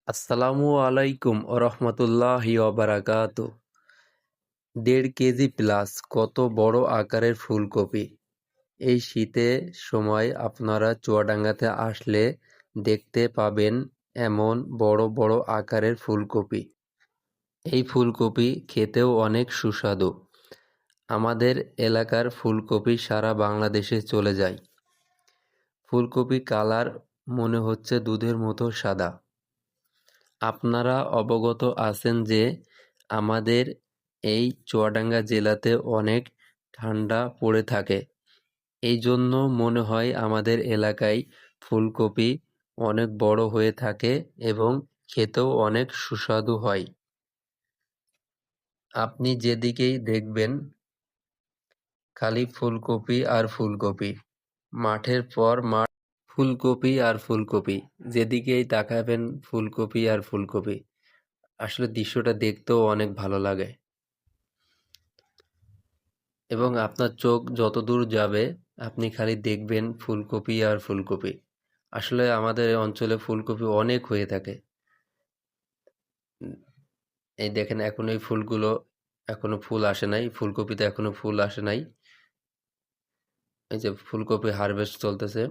আসসালামু আলাইকুম ওরহমতুল্লাহি ওবারাকাতু। 1.5 কেজি প্লাস কত বড় আকারের ফুলকপি! এই শীতের সময় আপনারা চুয়াডাঙ্গাতে আসলে দেখতে পাবেন এমন বড় বড় আকারের ফুলকপি। এই ফুলকপি খেতেও অনেক সুস্বাদু। আমাদের এলাকার ফুলকপি সারা বাংলাদেশে চলে যায়। ফুলকপি কালার মনে হচ্ছে দুধের মতো সাদা। আপনারা অবগত আছেন যে আমাদের এই চুয়াডাঙ্গা জেলাতে অনেক ঠান্ডা পড়ে থাকে। এই জন্য মনে হয় আমাদের এলাকায় ফুলকপি অনেক বড় হয়ে থাকে এবং খেতেও অনেক সুস্বাদু হয়। আপনি যেদিকেই দেখবেন খালি ফুলকপি আর ফুলকপি, মাঠের পর মাঠ ফুলকপি আর ফুলকপি, যেদিকেই তাকাবেন ফুলকপি আর ফুলকপি। আসলে দৃশ্যটা দেখতেও অনেক ভালো লাগে এবং আপনার চোখ যতদূর যাবে আপনি খালি দেখবেন ফুলকপি আর ফুলকপি। আসলে আমাদের এই অঞ্চলে ফুলকপি অনেক হয়ে থাকে। এই দেখেন এখন এই ফুলগুলো এখনো ফুল আসে নাই, ফুলকপিতে এখনো ফুল আসে নাই। এই যে ফুলকপি হারভেস্ট চলতেছে।